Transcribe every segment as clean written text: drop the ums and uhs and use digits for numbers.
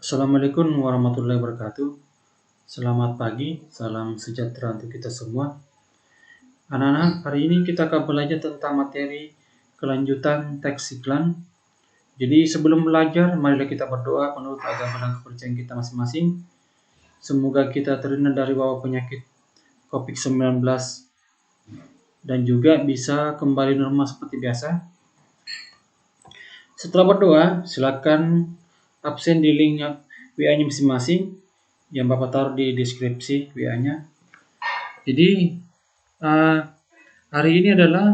Assalamualaikum warahmatullahi wabarakatuh. Selamat pagi, salam sejahtera untuk kita semua. Anak-anak, hari ini kita akan belajar tentang materi kelanjutan teks iklan. Jadi sebelum belajar, marilah kita berdoa menurut agama dan kepercayaan kita masing-masing. Semoga kita terhindar dari wabah penyakit COVID-19 dan juga bisa kembali normal seperti biasa. Setelah berdoa, silakan absen di link WA-nya masing-masing yang Bapak taruh di deskripsi WA-nya. Jadi hari ini adalah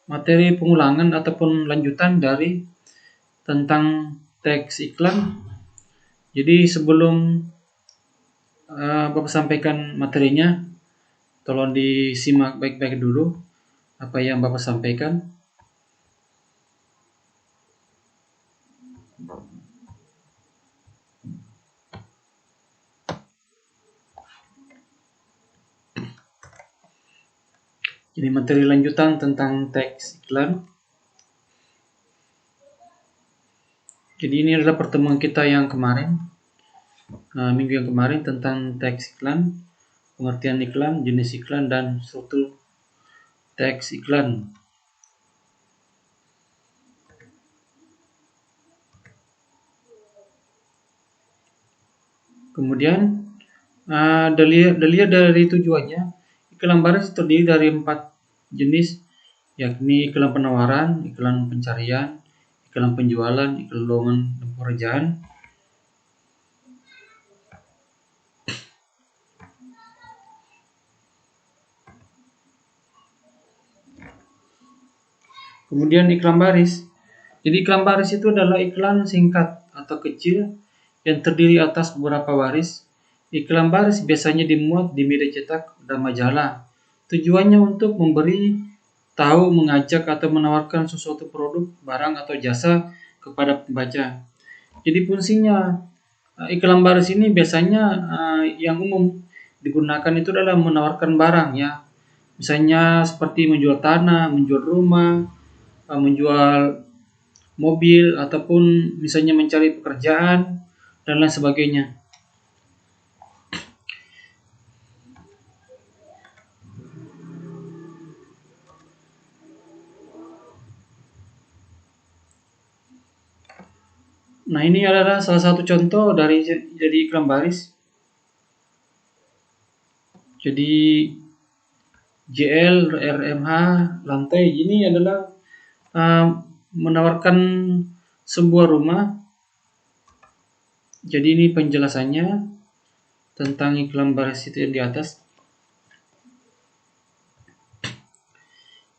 materi pengulangan ataupun lanjutan dari tentang teks iklan. Jadi sebelum Bapak sampaikan materinya, tolong disimak baik-baik dulu apa yang Bapak sampaikan. Jadi materi lanjutan tentang teks iklan. Jadi ini adalah pertemuan kita yang kemarin, minggu yang kemarin tentang teks iklan, pengertian iklan, jenis iklan, dan struktur teks iklan. Kemudian dilihat dari tujuannya, iklan baris terdiri dari 4 jenis, yakni iklan penawaran, iklan pencarian, iklan penjualan, iklan lowongan dan pekerjaan. Kemudian iklan baris. Jadi iklan baris itu adalah iklan singkat atau kecil yang terdiri atas beberapa baris. Iklan baris biasanya dimuat di media cetak dan majalah. Tujuannya untuk memberi tahu, mengajak atau menawarkan sesuatu produk, barang atau jasa kepada pembaca. Jadi fungsinya iklan baris ini biasanya yang umum digunakan itu adalah menawarkan barang ya. Misalnya seperti menjual tanah, menjual rumah, menjual mobil, ataupun misalnya mencari pekerjaan dan lain sebagainya. Nah, ini adalah salah satu contoh dari jadi iklan baris. Jadi JL, RMH, lantai ini adalah menawarkan sebuah rumah. Jadi ini penjelasannya tentang iklan baris itu yang di atas.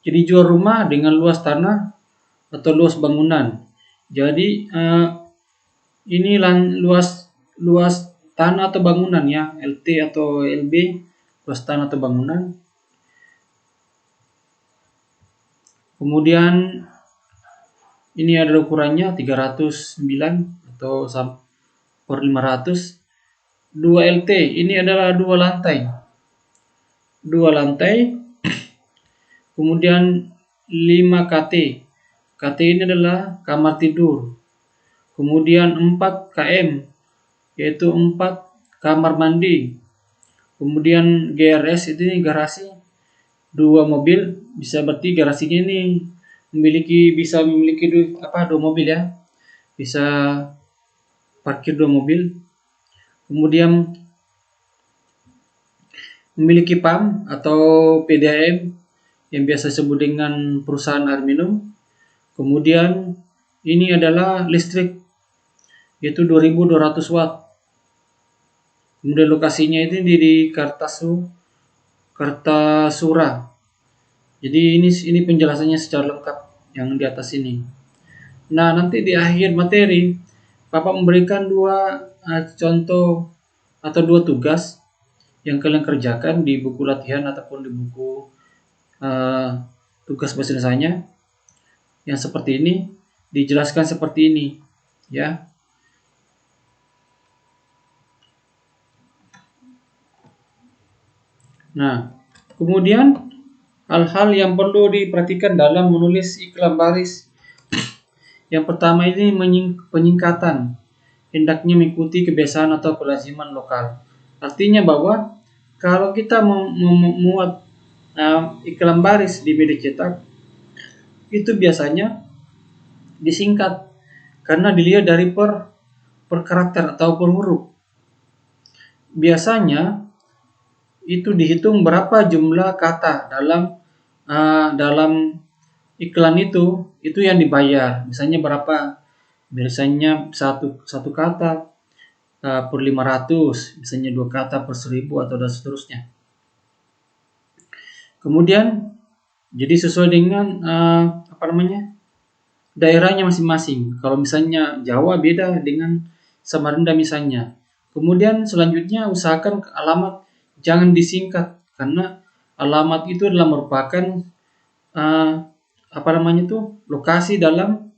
Jadi jual rumah dengan luas tanah atau luas bangunan. Jadi ini luas tanah atau bangunan ya, LT atau LB, luas tanah atau bangunan. Kemudian ini ada ukurannya 309 atau per 500. 2 LT ini adalah 2 lantai. 2 lantai. Kemudian 5 KT. KT ini adalah kamar tidur. Kemudian 4 KM yaitu 4 kamar mandi. Kemudian GRS itu garasi 2 mobil, bisa berarti garasinya ini bisa memiliki 2 mobil ya. Bisa parkir 2 mobil. Kemudian memiliki PAM atau PDAM yang biasa disebut dengan perusahaan air minum. Kemudian ini adalah listrik yaitu 2200 watt. Kemudian lokasinya itu di Kartasura. Jadi ini penjelasannya secara lengkap yang di atas ini. Nah, nanti di akhir materi Bapak memberikan 2 contoh atau 2 tugas yang kalian kerjakan di buku latihan ataupun di buku tugas bahasa Indonesianya yang seperti ini, dijelaskan seperti ini ya. Nah, kemudian hal-hal yang perlu diperhatikan dalam menulis iklan baris. Yang pertama ini penyingkatan. hendaknya mengikuti kebiasaan atau kelaziman lokal. Artinya bahwa kalau kita memuat iklan baris di media cetak, itu biasanya disingkat karena dilihat dari per karakter atau per huruf. Biasanya itu dihitung berapa jumlah kata dalam iklan itu yang dibayar. Misalnya berapa? Biasanya satu kata per 500, misalnya 2 kata per 1000 atau dan seterusnya. Kemudian jadi sesuai dengan daerahnya masing-masing. Kalau misalnya Jawa beda dengan Samarinda misalnya. Kemudian selanjutnya usahakan alamat jangan disingkat karena alamat itu adalah merupakan lokasi dalam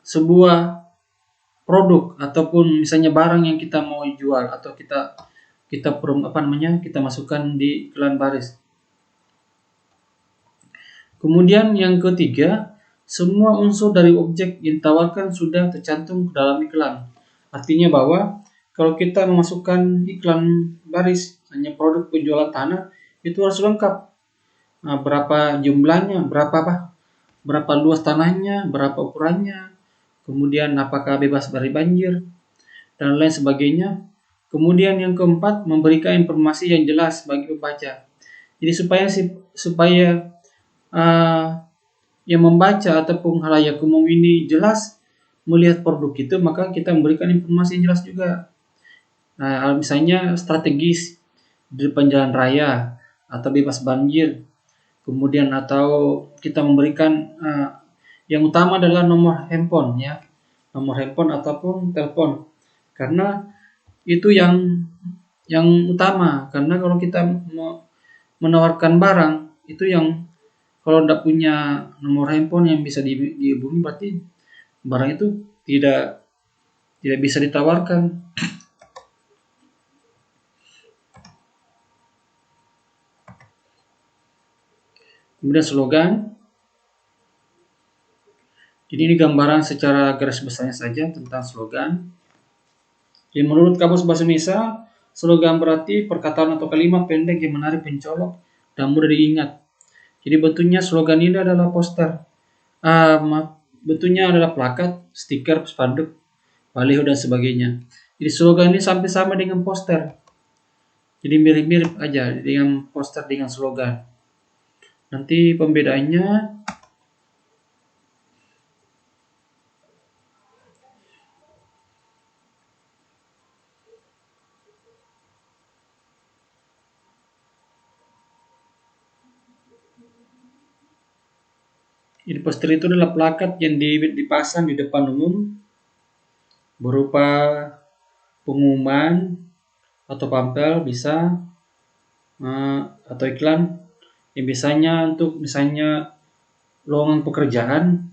sebuah produk ataupun misalnya barang yang kita mau jual atau kita masukkan di iklan baris. Kemudian yang ketiga, semua unsur dari objek yang ditawarkan sudah tercantum dalam iklan. Artinya bahwa kalau kita memasukkan iklan baris hanya produk penjualan tanah itu harus lengkap. Berapa jumlahnya, berapa luas tanahnya, berapa ukurannya, kemudian apakah bebas dari banjir dan lain sebagainya. Kemudian yang keempat, memberikan informasi yang jelas bagi pembaca. Jadi supaya yang membaca ataupun halayak umum ini jelas melihat produk itu, maka kita memberikan informasi yang jelas juga. Misalnya strategis di depan jalan raya atau bebas banjir. Kemudian atau kita memberikan yang utama adalah nomor handphone ya, nomor handphone ataupun telepon, karena itu yang utama. Karena kalau kita menawarkan barang itu yang kalau tidak punya nomor handphone yang bisa dihubungi, berarti barang itu tidak bisa ditawarkan. Kemudian slogan. Jadi ini gambaran secara garis besarnya saja tentang slogan. Jadi menurut Kamus Bahasa Indonesia, slogan berarti perkataan atau kalimat pendek yang menarik, mencolok, dan mudah diingat. Jadi bentuknya slogan ini adalah poster. Bentuknya adalah plakat, stiker, spanduk, baliho, dan sebagainya. Jadi slogan ini sampai sama dengan poster. Jadi mirip-mirip aja dengan poster dengan slogan. Nanti pembedaannya jadi poster itu adalah plakat yang dipasang di depan umum berupa pengumuman atau pampel bisa atau iklan yang biasanya untuk misalnya lowongan pekerjaan.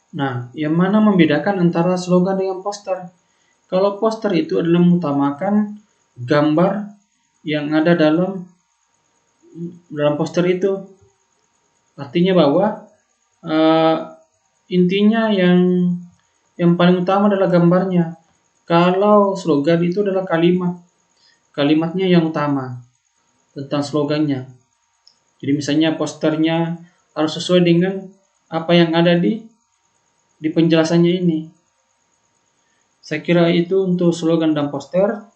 Nah, yang mana membedakan antara slogan dengan poster? Kalau poster itu adalah mengutamakan gambar yang ada dalam poster itu. Artinya bahwa intinya yang paling utama adalah gambarnya. Kalau slogan itu adalah kalimatnya yang utama tentang slogannya. Jadi misalnya posternya harus sesuai dengan apa yang ada di penjelasannya ini. Saya kira itu untuk slogan dan poster.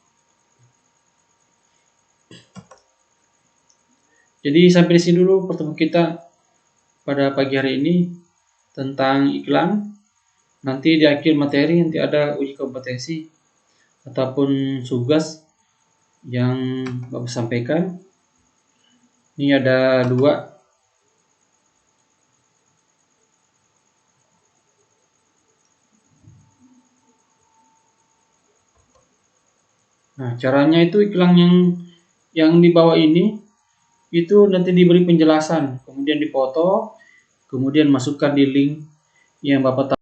Jadi sampai di sini dulu pertemuan kita pada pagi hari ini tentang iklan. Nanti di akhir materi nanti ada uji kompetensi ataupun tugas yang Bapak sampaikan. Ini ada 2. Nah, caranya itu iklan yang di bawah ini itu nanti diberi penjelasan, kemudian dipoto, kemudian masukkan di link yang Bapak